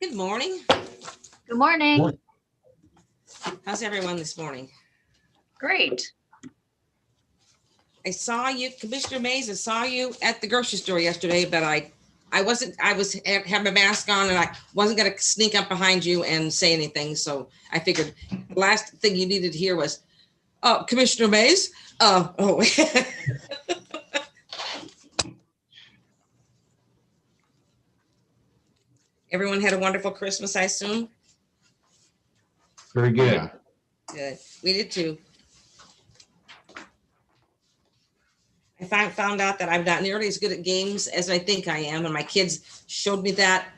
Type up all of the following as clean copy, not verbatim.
Good morning. Good morning. How's everyone this morning? Great. I saw you, Commissioner Mays, I saw you at the grocery store yesterday, but I was having a mask on and I wasn't going to sneak up behind you and say anything. So I figured the last thing you needed to hear was, oh, Commissioner Mays. Oh. Everyone had a wonderful Christmas, I assume. Very good. Yeah. Good. We did too. I found out that I'm not nearly as good at games as I think I am, and my kids showed me that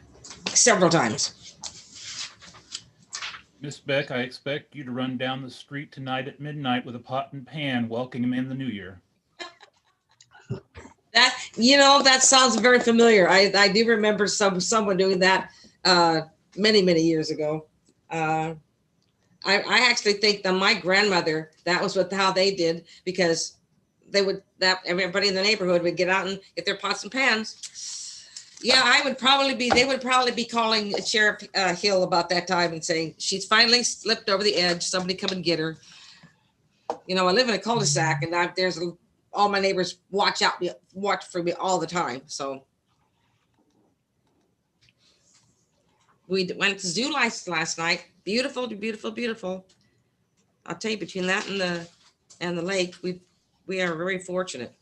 several times. Miss Beck, I expect you to run down the street tonight at midnight with a pot and pan welcoming in the new year. That sounds very familiar. I do remember someone doing that many years ago. I actually think that my grandmother, that was how they did, because everybody in the neighborhood would get out and get their pots and pans. Yeah, they would probably be calling Sheriff Hill about that time and saying, she's finally slipped over the edge. Somebody come and get her. I live in a cul-de-sac, and there's all my neighbors watch for me all the time. So we went to zoo last night. Beautiful, beautiful, beautiful. I'll tell you, between that and the lake, we are very fortunate.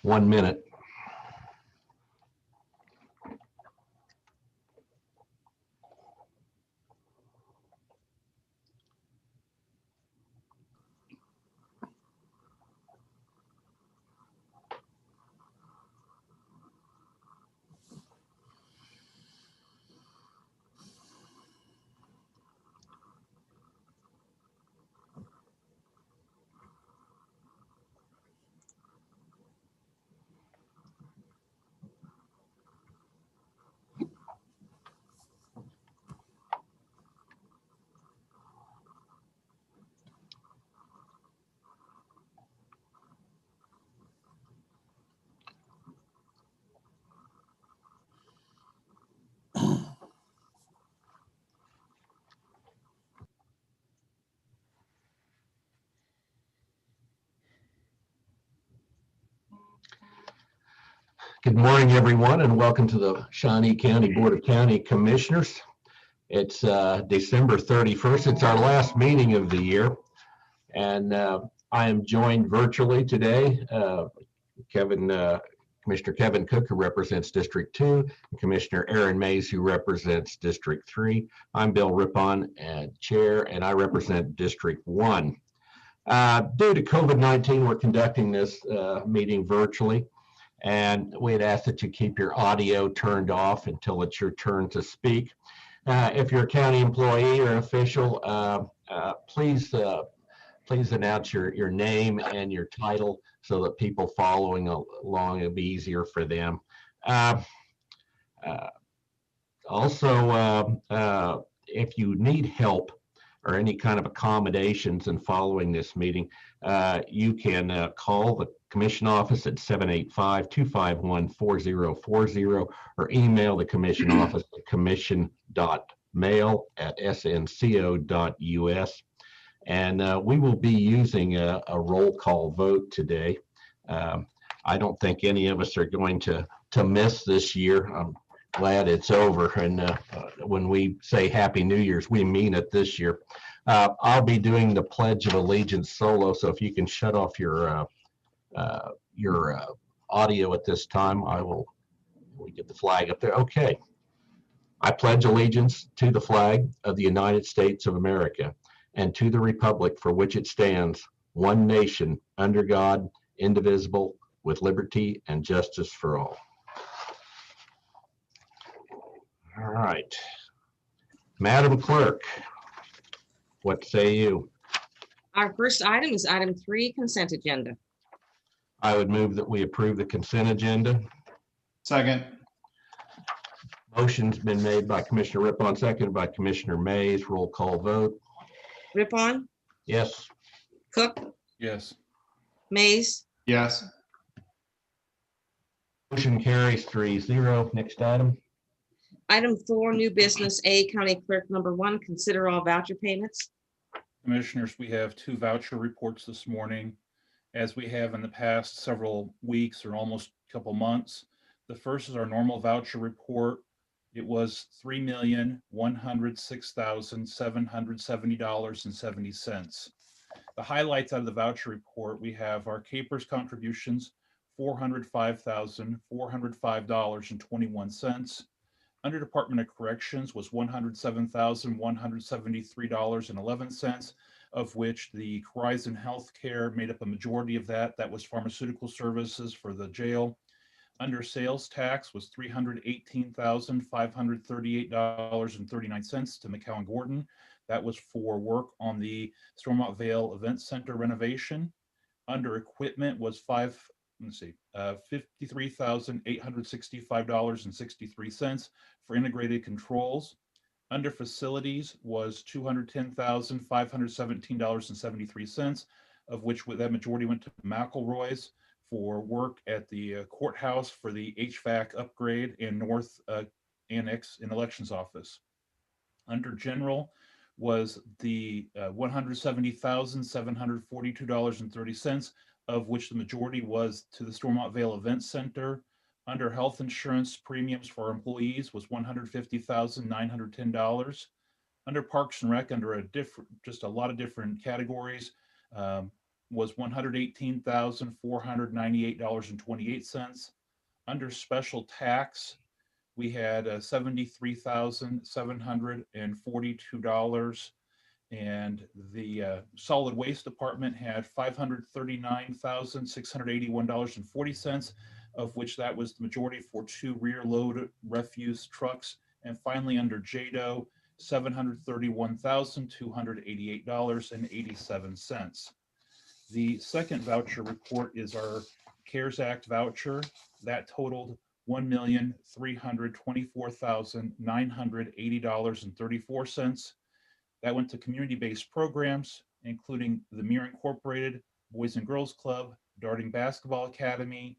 One minute. Good morning, everyone, and welcome to the Shawnee County Board of County Commissioners. It's December 31st. It's our last meeting of the year, and I am joined virtually today. Commissioner Kevin Cook, who represents District 2, and Commissioner Aaron Mays, who represents District 3. I'm Bill Rippon, Chair, and I represent District 1. Due to COVID-19, we're conducting this meeting virtually. And we'd ask that you keep your audio turned off until it's your turn to speak. If you're a county employee or official, please announce your name and your title so that people following along, it'll be easier for them. Also, if you need help or any kind of accommodations in following this meeting, you can call the Commission office at 785-251-4040 or email the Commission office at commission.mail@snco.us. And we will be using a roll call vote today. I don't think any of us are going to miss this year. I'm glad it's over. And when we say Happy New Year's, we mean it this year. I'll be doing the Pledge of Allegiance solo, so if you can shut off your audio at this time, we get the flag up there. Okay. I pledge allegiance to the flag of the United States of America and to the republic for which it stands, one nation, under God, indivisible, with liberty and justice for all. All right. Madam Clerk, what say you? Our first item is item 3, consent agenda. I would move that we approve the consent agenda. Second. Motion's been made by Commissioner Rippon, seconded by Commissioner Mays. Roll call vote. Rippon, Yes. Cook, Yes. Mays, Yes. Motion carries 3-0. Next item. item 4, new business. A, County Clerk number 1, consider all voucher payments. Commissioners, we have 2 voucher reports this morning, as we have in the past several weeks or almost a couple months. The first is our normal voucher report. It was $3,106,770.70. The highlights out of the voucher report, we have our Capers contributions, $405,405.21. Under Department of Corrections was $107,173.11, of which the Horizon Healthcare made up a majority of that. That was pharmaceutical services for the jail. Under sales tax was $318,538.39 to McCowan Gordon. That was for work on the Stormont Vale Event Center renovation. Under equipment was $53,865.63 for integrated controls. Under facilities was $210,517.73, of which that majority went to McElroy's for work at the courthouse for the HVAC upgrade and North Annex and Elections Office. Under general was the $170,742.30, of which the majority was to the Stormont Vale Event Center. Under health insurance premiums for our employees was $150,910. Under Parks and Rec, under just a lot of different categories, was $118,498.28. Under special tax, we had $73,742, and the solid waste department had $539,681.40, of which that was the majority for 2 rear load refuse trucks. And finally, under JADO, $731,288.87. The second voucher report is our CARES Act voucher. That totaled $1,324,980.34. That went to community-based programs, including the Mirror Incorporated, Boys and Girls Club, Darting Basketball Academy,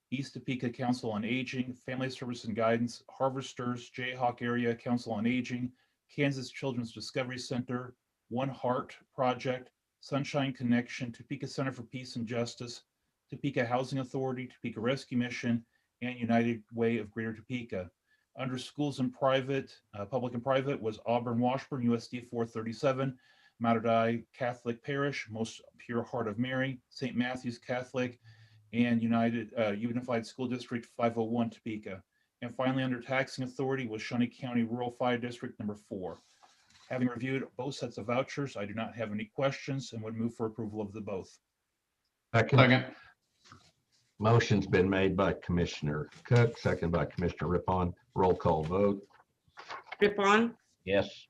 East Topeka Council on Aging, Family Service and Guidance, Harvesters, Jayhawk Area Council on Aging, Kansas Children's Discovery Center, One Heart Project, Sunshine Connection, Topeka Center for Peace and Justice, Topeka Housing Authority, Topeka Rescue Mission, and United Way of Greater Topeka. Under schools and private, public and private was Auburn Washburn, USD 437, Matterdai Catholic Parish, Most Pure Heart of Mary, St. Matthew's Catholic, and Unified School District 501 Topeka. And finally, under taxing authority was Shawnee County Rural Fire District number 4. Having reviewed both sets of vouchers, I do not have any questions and would move for approval of the both. Second. Motion's been made by Commissioner Cook, second by Commissioner Rippon. Roll call vote. Rippon, Yes.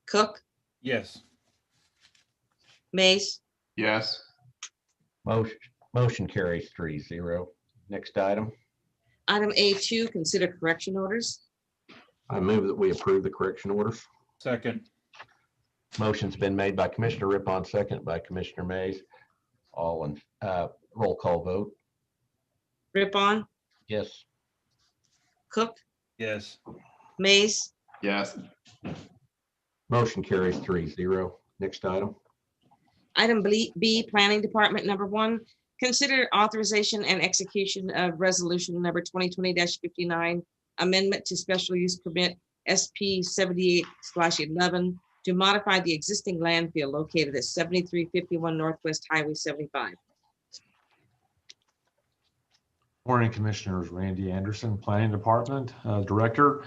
Cook, Yes. Mays, Yes. Motion carries 3-0. Next item. item A2, consider correction orders. I move that we approve the correction orders. Second. Motion's been made by Commissioner Rippon, second by Commissioner Mays. All in roll call vote. Rippon, Yes. Cook, Yes. Mays, Yes. Motion carries 3-0. Next item. item B, planning department number 1, consider authorization and execution of resolution number 2020-59, amendment to special use permit SP 78/11 to modify the existing landfill located at 7351 Northwest Highway 75. Morning, Commissioners. Randy Anderson, Planning Department Director.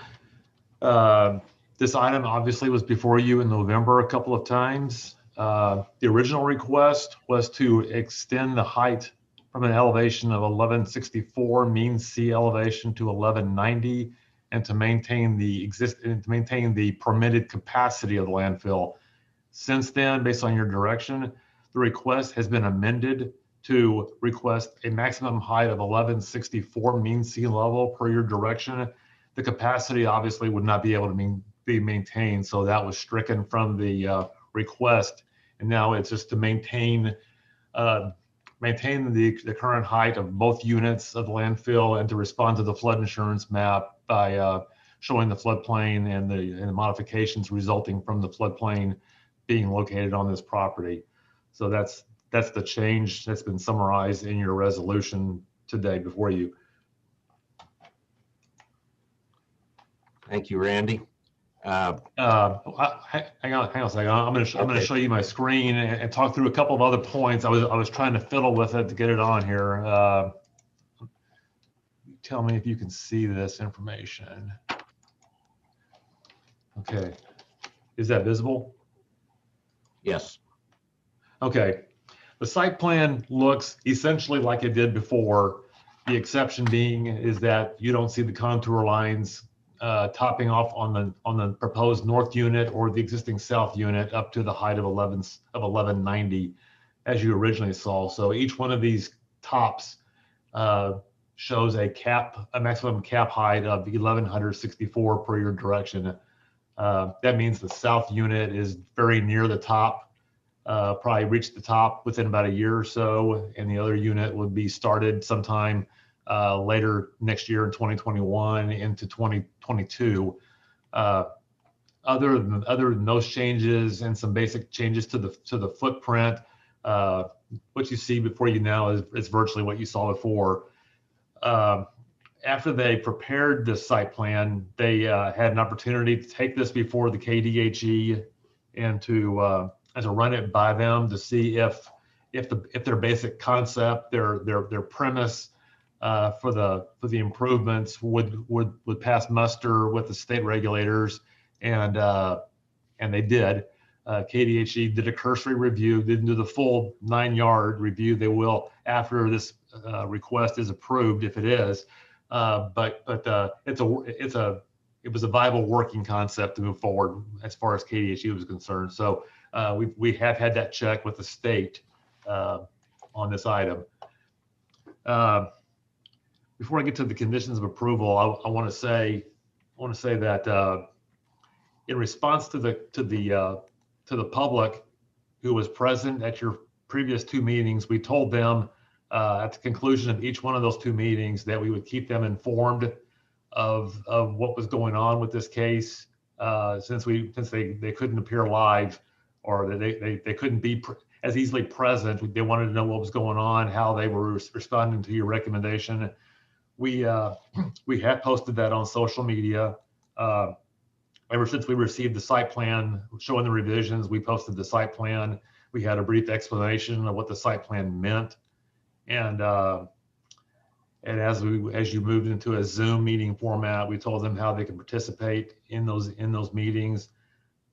This item obviously was before you in November a couple of times. The original request was to extend the height from an elevation of 1164 mean sea elevation to 1190, and to maintain the permitted capacity of the landfill. Since then, based on your direction, the request has been amended to request a maximum height of 1164 mean sea level per your direction. The capacity obviously would not be able to be maintained, so that was stricken from the request. And now it's just to maintain the current height of both units of the landfill, and to respond to the flood insurance map by showing the floodplain and the modifications resulting from the floodplain being located on this property. So that's the change that's been summarized in your resolution today before you. Thank you, Randy. Hang on a second. I'm going to show you my screen and talk through a couple of other points. I was trying to fiddle with it to get it on here. Tell me if you can see this information. Okay, is that visible? Yes. Okay, the site plan looks essentially like it did before. The exception being is that you don't see the contour lines topping off on the proposed north unit or the existing south unit up to the height of 1190, as you originally saw. So each one of these tops shows a maximum cap height of 1164 per your direction. That means the south unit is very near the top, probably reach the top within about a year or so, and the other unit would be started sometime later next year in 2021 into 2022. Other than those changes and some basic changes to the footprint, what you see before you now is virtually what you saw before. After they prepared the site plan, they had an opportunity to take this before the KDHE and to run it by them to see if their basic concept, their premise for the improvements would pass muster with the state regulators, and they did. KDHE did a cursory review, didn't do the full 9-yard review. They will after this request is approved, if it is. But it was a viable working concept to move forward as far as KDHE was concerned. So we have had that check with the state on this item. Before I get to the conditions of approval, I want to say that in response to the public who was present at your previous 2 meetings, we told them at the conclusion of each one of those 2 meetings that we would keep them informed of what was going on with this case, since they couldn't appear live, or they couldn't be as easily present. They wanted to know what was going on, how they were responding to your recommendation. we have posted that on social media. Ever since we received the site plan showing the revisions, we posted the site plan. We had a brief explanation of what the site plan meant. And as you moved into a Zoom meeting format, we told them how they can participate in those meetings.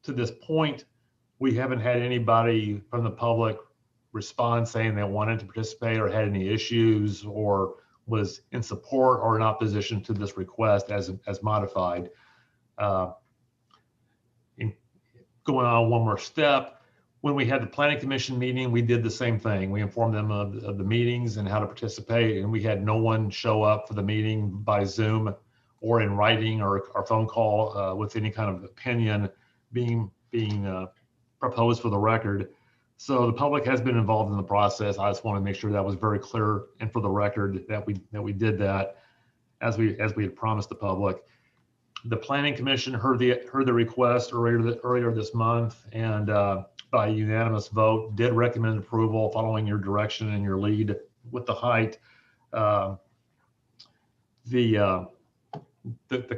To this point, we haven't had anybody from the public respond saying they wanted to participate or had any issues or was in support or in opposition to this request as modified. Going on one more step, when we had the planning commission meeting, we did the same thing. We informed them of the meetings and how to participate, and we had no one show up for the meeting by Zoom or in writing or phone call with any kind of opinion being proposed for the record. So the public has been involved in the process. I just want to make sure that was very clear and for the record that we did that as we had promised the public. The planning commission heard the request earlier this month, and by unanimous vote did recommend approval following your direction and your lead with the height. The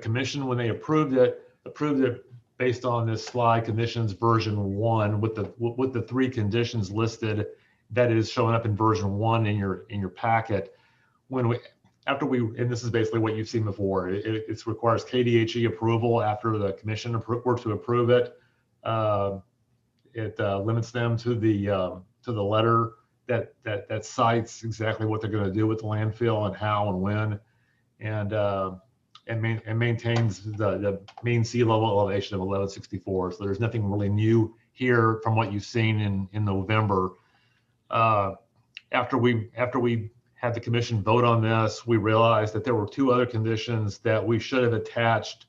commission, when they approved it based on this slide conditions version 1 with the 3 conditions listed that is showing up in version 1 in your packet. And this is basically what you've seen before. It requires KDHE approval after the commission were to approve it. It limits them to the letter that cites exactly what they're going to do with the landfill and how and when, and maintains the mean sea level elevation of 1164. So there's nothing really new here from what you've seen in November. After we had the commission vote on this, we realized that there were 2 other conditions that we should have attached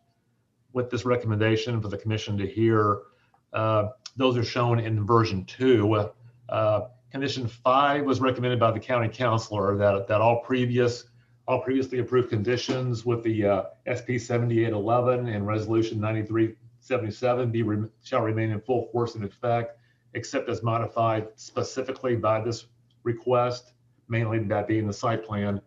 with this recommendation for the commission to hear. Those are shown in version 2. Condition 5 was recommended by the county councilor that all previously approved conditions with the SP 7811 and resolution 9377 shall remain in full force and effect, except as modified specifically by this request, mainly that being the site plan.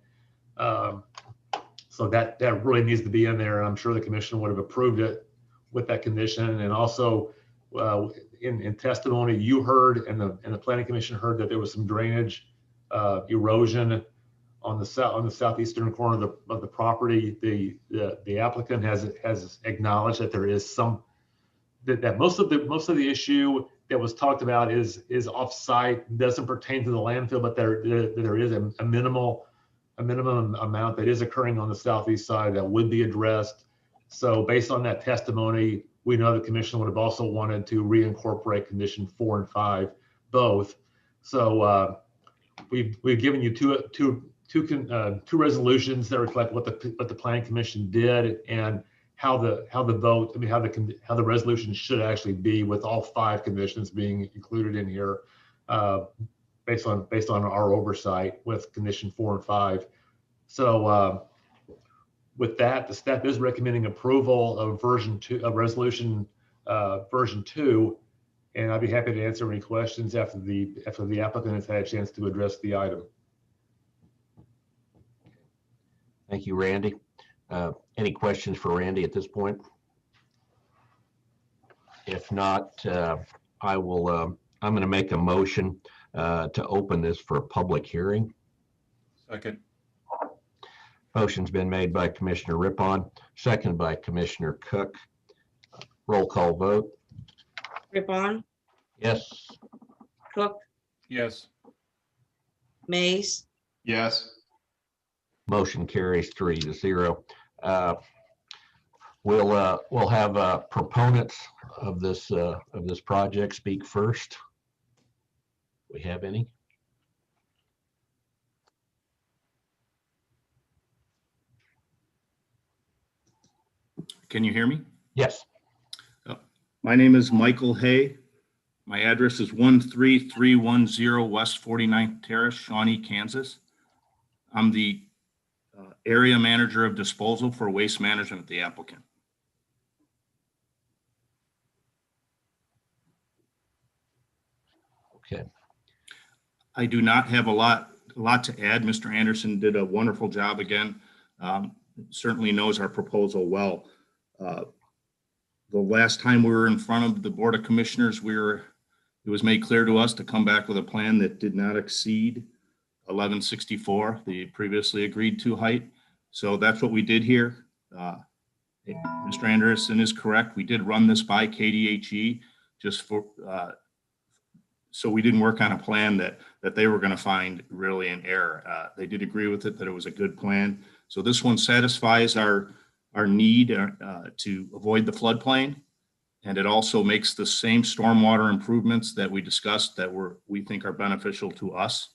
So that really needs to be in there. And I'm sure the commission would have approved it with that condition. And also in testimony you heard and the planning commission heard that there was some drainage erosion on the southeastern corner of the property. The applicant has acknowledged that there is that most of the issue that was talked about is off-site, doesn't pertain to the landfill, but there is a minimum amount that is occurring on the southeast side that would be addressed. So based on that testimony, we know the commission would have also wanted to reincorporate condition 4 and 5 both. So we've given you two resolutions that reflect what the planning commission did and how the resolution should actually be, with all 5 conditions being included in here, based on our oversight with condition 4 and 5. So with that, the staff is recommending approval of version 2 of resolution version 2, and I'd be happy to answer any questions after the applicant has had a chance to address the item. Thank you, Randy. Any questions for Randy at this point? If not, I'm going to make a motion to open this for a public hearing. Second. Motion's been made by Commissioner Rippon, seconded by Commissioner Cook. Roll call vote. Rippon, Yes. Cook, Yes. Mays, Yes. Motion carries 3-0. We'll have proponents of this project speak first. We have any? Can you hear me? Yes. My name is Michael Hay. My address is 13310 West 49th Terrace, Shawnee, Kansas. I'm the area manager of disposal for waste management at the applicant. Okay. I do not have a lot to add. Mr. Anderson did a wonderful job again. certainly knows our proposal well. The last time we were in front of the Board of Commissioners, it was made clear to us to come back with a plan that did not exceed 1164, the previously agreed to height. So that's what we did here. Mr. Anderson is correct. We did run this by KDHE just for, so we didn't work on a plan that they were going to find really an error. They did agree with it, that it was a good plan. So this one satisfies our need to avoid the floodplain. And it also makes the same stormwater improvements that we discussed that we think are beneficial to us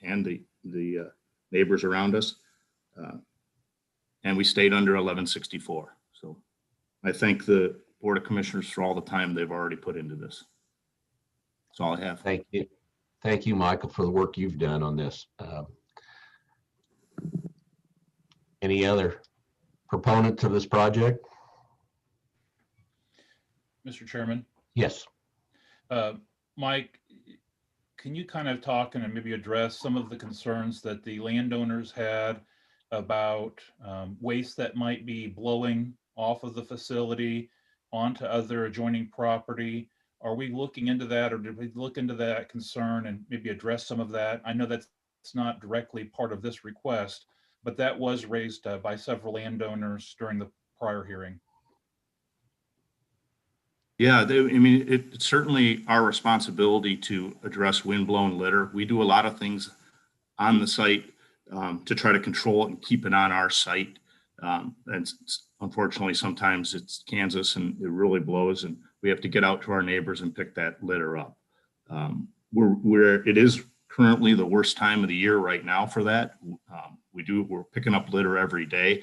and the neighbors around us. And we stayed under 1164. So I thank the Board of Commissioners for all the time they've already put into this. That's all I have. Thank you. Thank you, Michael, for the work you've done on this. Any other proponents of this project? Mr. Chairman, Yes. Mike, can you kind of talk and maybe address some of the concerns that the landowners had about waste that might be blowing off of the facility onto other adjoining property? Are we looking into that, or did we look into that concern and maybe address some of that? I know that's not directly part of this request, but that was raised by several landowners during the prior hearing. Yeah, I mean, it's certainly our responsibility to address windblown litter. We do a lot of things on the site to try to control it and keep it on our site. And unfortunately, sometimes it's Kansas and it really blows, and we have to get out to our neighbors and pick that litter up. It is currently the worst time of the year right now for that. We're picking up litter every day.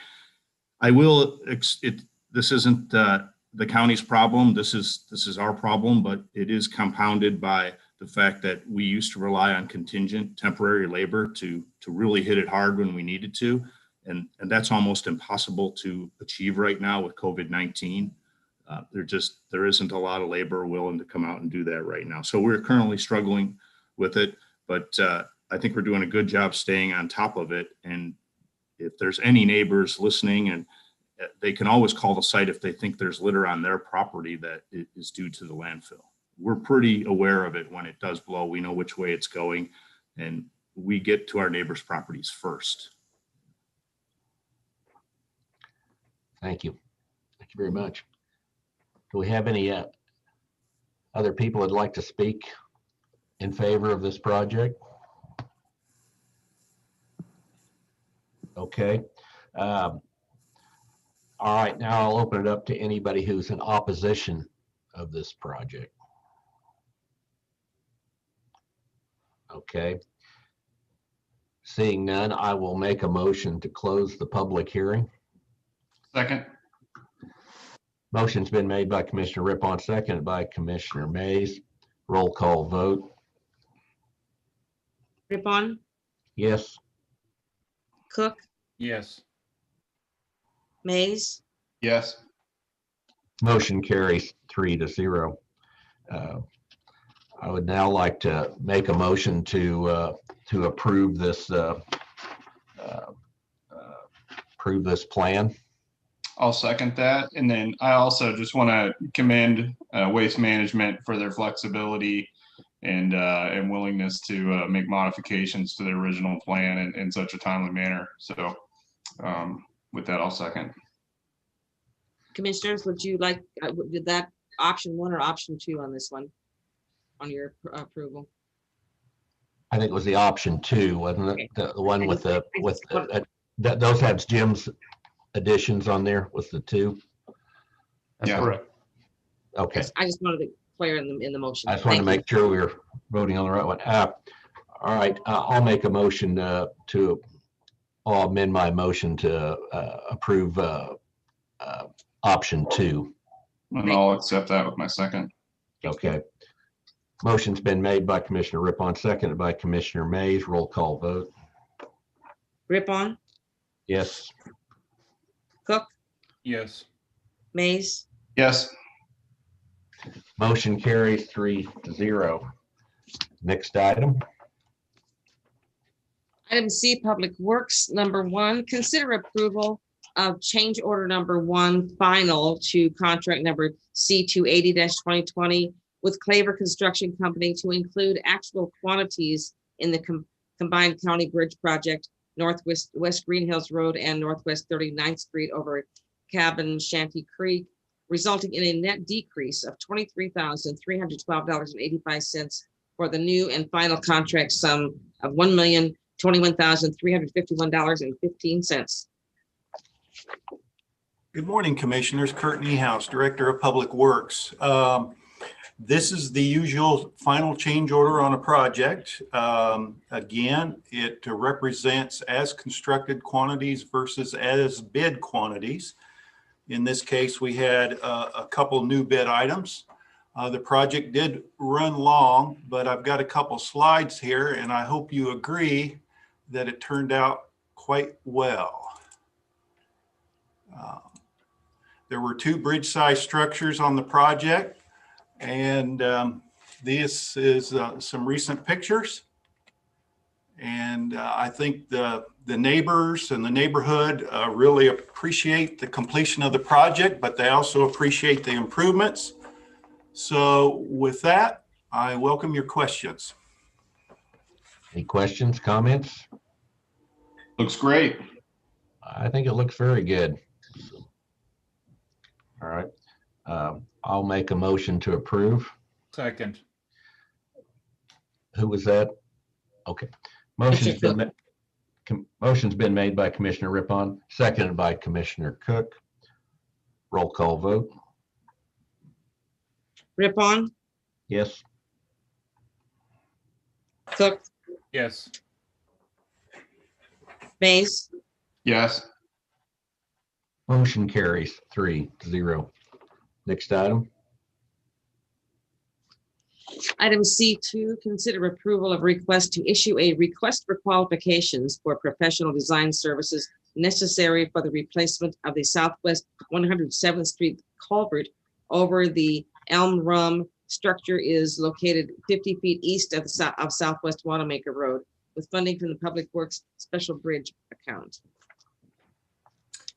This isn't the county's problem. This is our problem, but it is compounded by the fact that we used to rely on contingent temporary labor to really hit it hard when we needed to. And that's almost impossible to achieve right now with COVID-19. There isn't a lot of labor willing to come out and do that right now. So we're currently struggling with it, but I think we're doing a good job staying on top of it. And if there's any neighbors listening, and they can always call the site if they think there's litter on their property that is due to the landfill. We're pretty aware of it when it does blow. We know which way it's going, and we get to our neighbors' properties first. Thank you. Thank you very much. Do we have any other people that'd like to speak in favor of this project? Okay. All right, now I'll open it up to anybody who's in opposition of this project. Okay. Seeing none, I will make a motion to close the public hearing. Second. Motion's been made by Commissioner Rippon, seconded by Commissioner Mays. Roll call vote. Rippon, Yes. Cook, Yes. Mays, Yes. Motion carries 3-0. I would now like to make a motion to approve this plan. I'll second that. And then I also just want to commend Waste Management for their flexibility and willingness to make modifications to the original plan in such a timely manner. So with that, I'll second. Commissioners, would you like, did that option 1 or option 2 on this one, on your approval? I think it was the option 2, wasn't it? The one with those have Jim's additions on there was the 2. That's Yeah. correct. Okay. I just wanted to clear in the motion. I just wanted to Thank make sure we were voting on the right one. All right, I'll make a motion I'll amend my motion to approve option 2. And I'll accept that with my second. Okay. Motion's been made by Commissioner Rippon, seconded by Commissioner Mays. Roll call vote. Rippon, Yes. Cook, Yes. Mays, Yes. Motion carries 3-0. Next item. Item C, Public Works, number 1, consider approval of change order number 1 final to contract number C280-2020 with Claver Construction Company to include actual quantities in the combined county bridge project, West Green Hills Road and Northwest 39th Street over Cabin Shanty Creek, resulting in a net decrease of $23,312.85 for the new and final contract sum of $1,021,351.15. Good morning, Commissioners. Kurt Niehaus, Director of Public Works. This is the usual final change order on a project. Again, it represents as constructed quantities versus as bid quantities. In this case, we had a couple new bid items. The project did run long, but I've got a couple slides here, and I hope you agree that it turned out quite well. There were 2 bridge-sized structures on the project, and this is some recent pictures. And I think the neighbors and the neighborhood really appreciate the completion of the project, but they also appreciate the improvements. So with that, I welcome your questions. Any questions, comments? Looks great. I think it looks very good. All right. I'll make a motion to approve. Second. Who was that? Okay. Motion's been made by Commissioner Rippon, seconded by Commissioner Cook. Roll call vote. Rippon, Yes. Cook, Yes. Mays, Yes. Motion carries 3-0. Next item. Item C2, consider approval of request to issue a request for qualifications for professional design services necessary for the replacement of the Southwest 107th Street culvert over the Elm Rum. Structure is located 50 feet east of Southwest Wanamaker Road with funding from the Public Works Special Bridge account.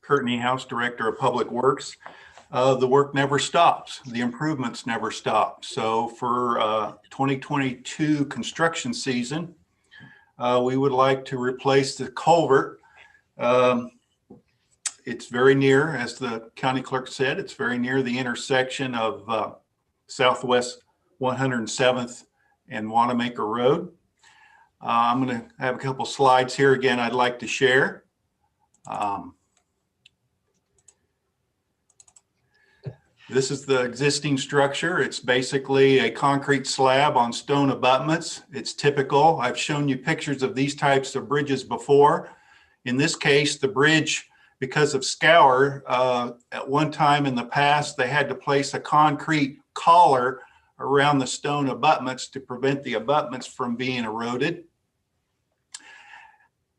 Kurt Niehaus, Director of Public Works. The work never stops. The improvements never stop. So for 2022 construction season, we would like to replace the culvert. It's very near, as the county clerk said, it's very near the intersection of Southwest 107th and Wanamaker Road. I'm going to have a couple slides here again I'd like to share. This is the existing structure. It's basically a concrete slab on stone abutments. It's typical. I've shown you pictures of these types of bridges before. In this case, the bridge, because of scour, at one time in the past, they had to place a concrete collar around the stone abutments to prevent the abutments from being eroded.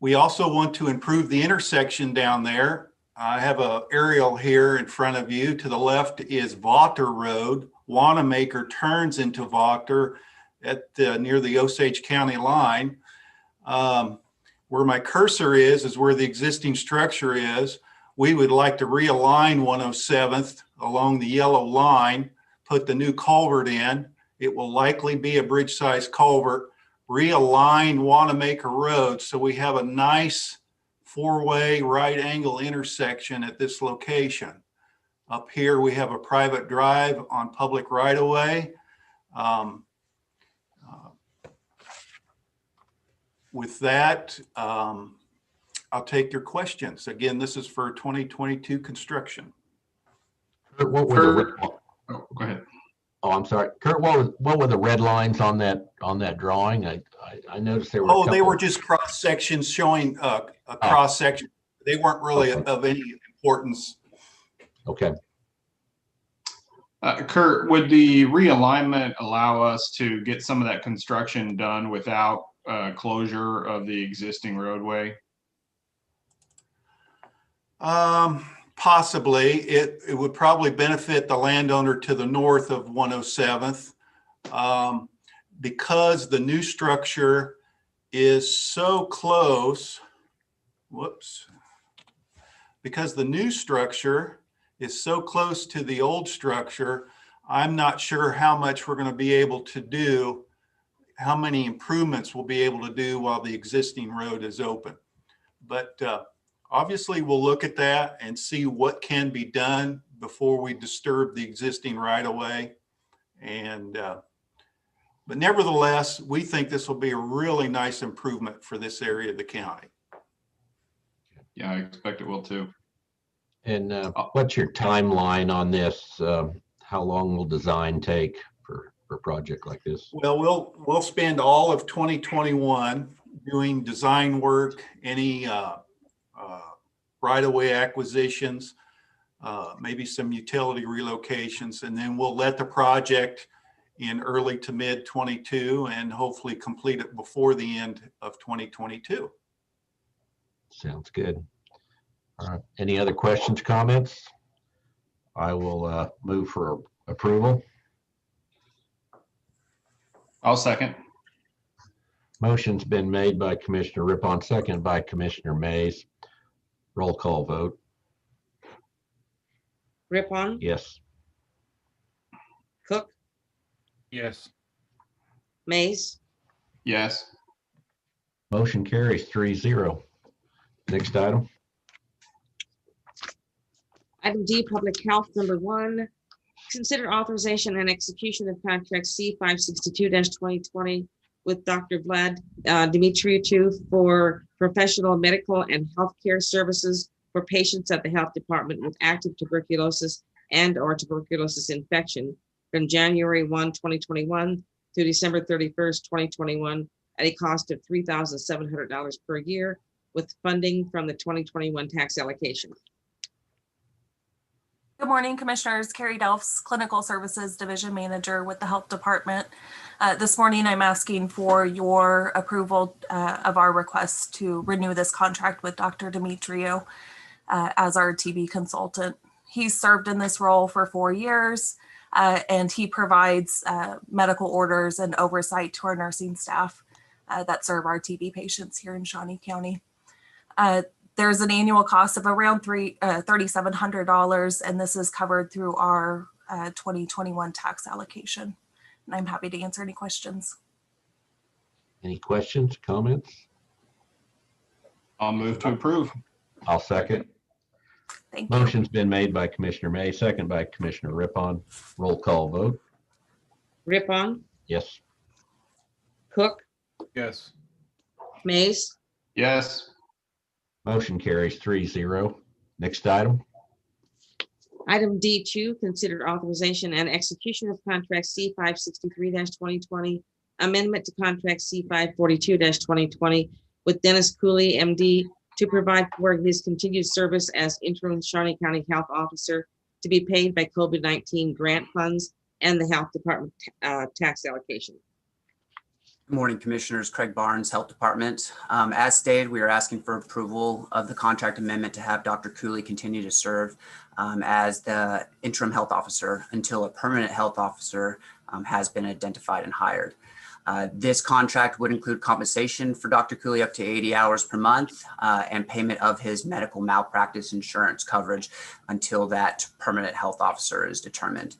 We also want to improve the intersection down there. I have an aerial here in front of you. To the left is Voucher Road. Wanamaker turns into Voucher at near the Osage County line. Where my cursor is where the existing structure is. We would like to realign 107th along the yellow line, put the new culvert in. It will likely be a bridge-sized culvert. Realign Wanamaker Road so we have a nice 4-way right angle intersection at this location. Up here, we have a private drive on public right-of-way. With that, I'll take your questions. Again, this is for 2022 construction. Kurt, what were the, Oh, go ahead. oh, I'm sorry. Kurt, what were the red lines on that drawing? I noticed there were. Oh, they were just cross sections showing a cross section. They weren't really of any importance. Okay. Kurt, would the realignment allow us to get some of that construction done without closure of the existing roadway? Possibly. It would probably benefit the landowner to the north of 107th because the new structure is so close, whoops, because the new structure is so close to the old structure, I'm not sure how much we're going to be able to do, how many improvements we'll be able to do while the existing road is open. But obviously we'll look at that and see what can be done before we disturb the existing right-of-way. And but nevertheless, we think this will be a really nice improvement for this area of the county. Yeah, I expect it will too. And what's your timeline on this? How long will design take for a project like this? Well, we'll spend all of 2021 doing design work, any right-of-way acquisitions, maybe some utility relocations, and then we'll let the project in early to mid 22 and hopefully complete it before the end of 2022. Sounds good. All right. Any other questions, comments? I will move for approval. I'll second. Motion's been made by Commissioner Rippon, second by Commissioner Mays. Roll call vote. Rippon, Yes. Cook, Yes. Mays, Yes. Motion carries 3-0. Next item. Item D, Public Health, number 1. Consider authorization and execution of contract C-562-2020 with Dr. Vlad Dimitriou for professional medical and healthcare services for patients at the health department with active tuberculosis and/or tuberculosis infection from January 1, 2021 through December 31st, 2021 at a cost of $3,700 per year with funding from the 2021 tax allocation. Good morning, Commissioners. Carrie Delphs, Clinical Services Division Manager with the Health Department. This morning, I'm asking for your approval of our request to renew this contract with Dr. Dimitriou as our TB consultant. He's served in this role for 4 years, and he provides medical orders and oversight to our nursing staff that serve our TB patients here in Shawnee County. There's an annual cost of around $3,700, and this is covered through our 2021 tax allocation. And I'm happy to answer any questions. Any questions, comments? I'll move to approve. I'll second. Thank you. Motion's been made by Commissioner May, second by Commissioner Rippon. Roll call vote. Rippon, Yes. Cook, Yes. Mays, Yes. Motion carries 3-0. Next item. Item D2, consider authorization and execution of contract C-563-2020, amendment to contract C-542-2020 with Dennis Cooley, MD, to provide for his continued service as interim Shawnee County Health Officer to be paid by COVID-19 grant funds and the Health Department tax allocation. Good morning, Commissioners. Craig Barnes, Health Department. As stated, we are asking for approval of the contract amendment to have Dr. Cooley continue to serve as the interim health officer until a permanent health officer has been identified and hired. This contract would include compensation for Dr. Cooley up to 80 hours per month and payment of his medical malpractice insurance coverage until that permanent health officer is determined.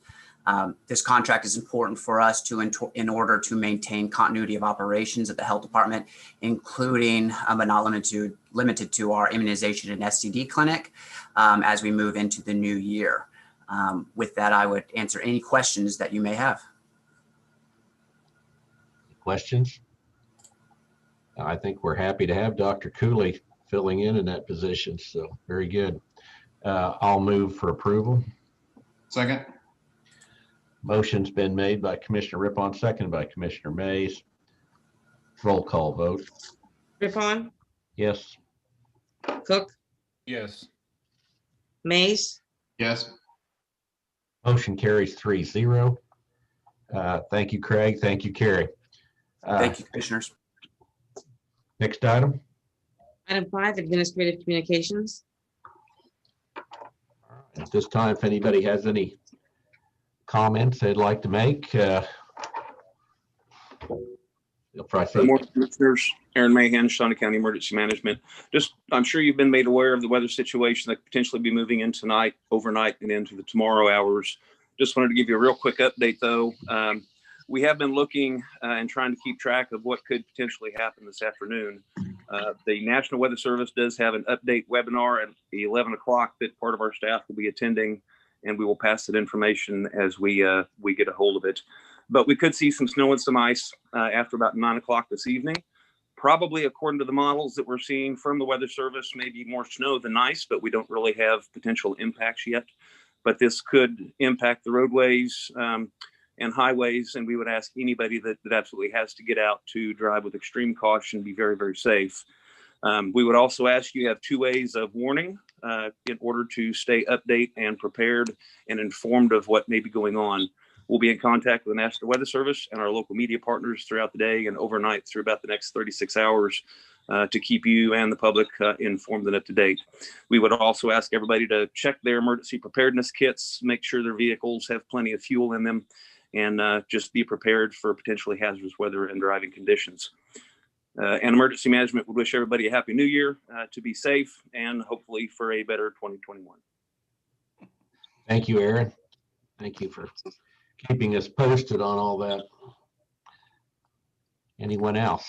This contract is important for us in order to maintain continuity of operations at the health department, including but not limited to our immunization and STD clinic as we move into the new year. With that, I would answer any questions that you may have. Questions? I think we're happy to have Dr. Cooley filling in that position, so very good. I'll move for approval. Second. Motion's been made by Commissioner Rippon, seconded by Commissioner Mays. Roll call vote. Rippon, Yes. Cook, Yes. Mays, Yes. Motion carries 3-0. Thank you, Craig. Thank you, Carrie. Thank you, Commissioners. Next item. Item 5, Administrative Communications. At this time, if anybody has any comments they'd like to make, feel free to Good morning, Commissioners. Aaron Mahan, Shawnee County Emergency Management. Just, I'm sure you've been made aware of the weather situation that could potentially be moving in tonight, overnight, and into the tomorrow hours. Just wanted to give you a real quick update, though. We have been looking and trying to keep track of what could potentially happen this afternoon. The National Weather Service does have an update webinar at 11 o'clock that part of our staff will be attending, and we will pass that information as we get a hold of it. But we could see some snow and some ice after about 9 o'clock this evening. Probably, according to the models that we're seeing from the Weather Service, maybe more snow than ice, but we don't really have potential impacts yet. But this could impact the roadways and highways, and we would ask anybody that absolutely has to get out to drive with extreme caution, be very, very safe. We would also ask you have 2 ways of warning in order to stay updated and prepared and informed of what may be going on. We'll be in contact with the National Weather Service and our local media partners throughout the day and overnight through about the next 36 hours to keep you and the public informed and up to date. We would also ask everybody to check their emergency preparedness kits, make sure their vehicles have plenty of fuel in them, and just be prepared for potentially hazardous weather and driving conditions. And Emergency Management would wish everybody a happy new year, to be safe, and hopefully for a better 2021. Thank you, Aaron. Thank you for keeping us posted on all that. Anyone else?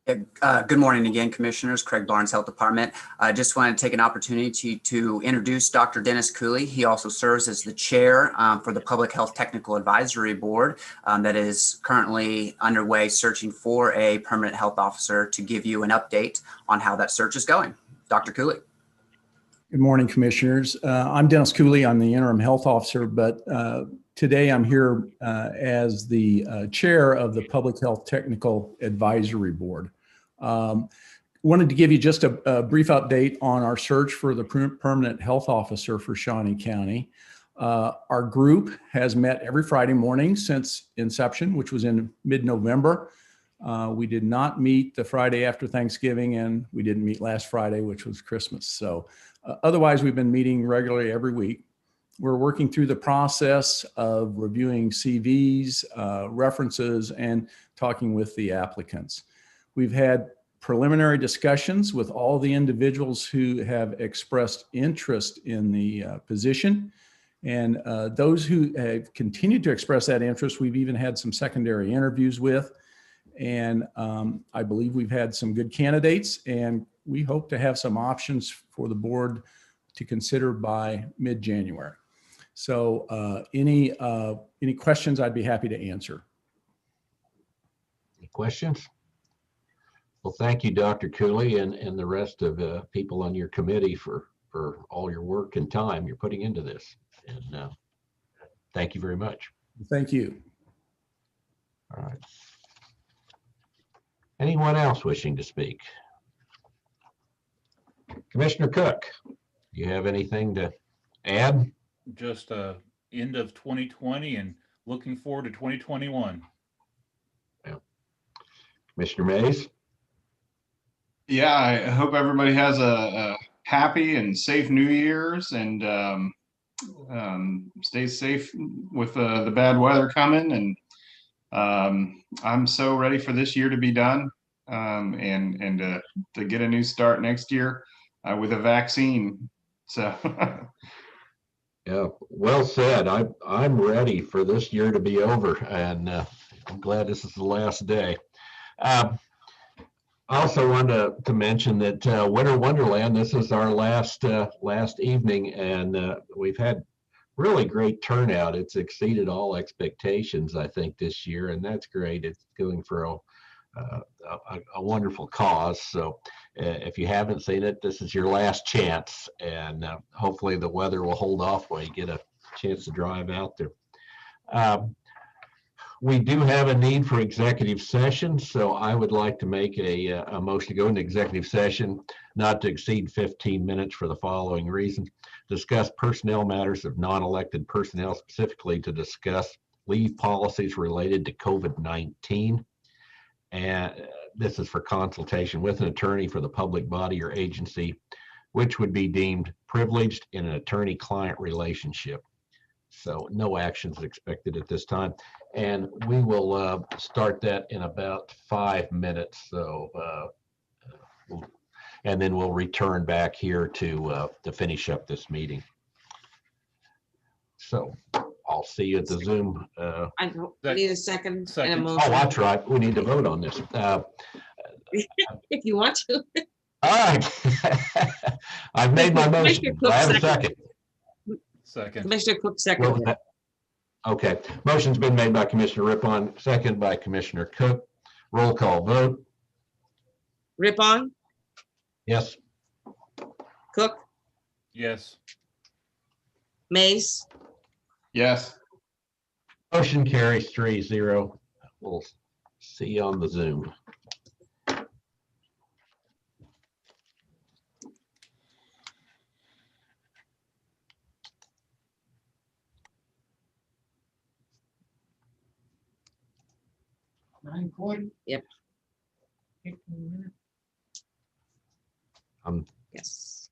Good morning again, Commissioners. Craig Barnes, Health Department. I just wanted to take an opportunity to introduce Dr. Dennis Cooley. He also serves as the chair for the Public Health Technical Advisory Board that is currently underway searching for a permanent health officer to give you an update on how that search is going. Dr. Cooley. Good morning, Commissioners. I'm Dennis Cooley. I'm the interim health officer, but today I'm here as the chair of the Public Health Technical Advisory Board. Wanted to give you just a brief update on our search for the permanent health officer for Shawnee County. Our group has met every Friday morning since inception, which was in mid-November. We did not meet the Friday after Thanksgiving, and we didn't meet last Friday, which was Christmas. So otherwise, we've been meeting regularly every week. We're working through the process of reviewing CVs, references, and talking with the applicants. We've had preliminary discussions with all the individuals who have expressed interest in the position. And those who have continued to express that interest, we've even had some secondary interviews with. And I believe we've had some good candidates, and we hope to have some options for the board to consider by mid-January. So any questions, I'd be happy to answer. Any questions? Well, thank you, Dr. Cooley, and the rest of people on your committee for all your work and time you're putting into this. And thank you very much. Thank you. All right. Anyone else wishing to speak? Commissioner Cook, do you have anything to add? Just end of 2020 and looking forward to 2021. Yeah. Commissioner Mays? Yeah, I hope everybody has a happy and safe New Year's, and stay safe with the bad weather coming. And I'm so ready for this year to be done, and to get a new start next year with a vaccine. So. Yeah, well said. I'm ready for this year to be over, and I'm glad this is the last day. I also wanted to mention that Winter Wonderland, this is our last evening, and we've had really great turnout. It's exceeded all expectations, I think, this year, and that's great. It's going for a wonderful cause. So if you haven't seen it, this is your last chance, and hopefully the weather will hold off while you get a chance to drive out there. We do have a need for executive session, so I would like to make a motion to go into executive session, not to exceed 15 minutes for the following reasons. Discuss personnel matters of non-elected personnel, specifically to discuss leave policies related to COVID-19. And this is for consultation with an attorney for the public body or agency, which would be deemed privileged in an attorney-client relationship. So no actions expected at this time. And we will start that in about 5 minutes. So, and then we'll return back here to finish up this meeting. So I'll see you at the Zoom. I need a second and a Second. Oh, motion. that's right. We need to vote on this. If you want to. All right. I've made my motion. Do I have a second? Second. Commissioner Cook, What second. was that? Okay, motion's been made by Commissioner Rippon, second by Commissioner Cook. Roll call vote. Rippon, Yes. Cook, Yes. Mays, Yes. Motion carries 3-0. We'll see you on the Zoom. Yep. Um, Yes.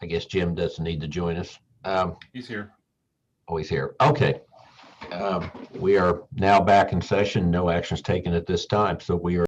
I guess Jim doesn't need to join us. He's here. Oh, he's here. Okay. We are now back in session. No actions taken at this time. So we are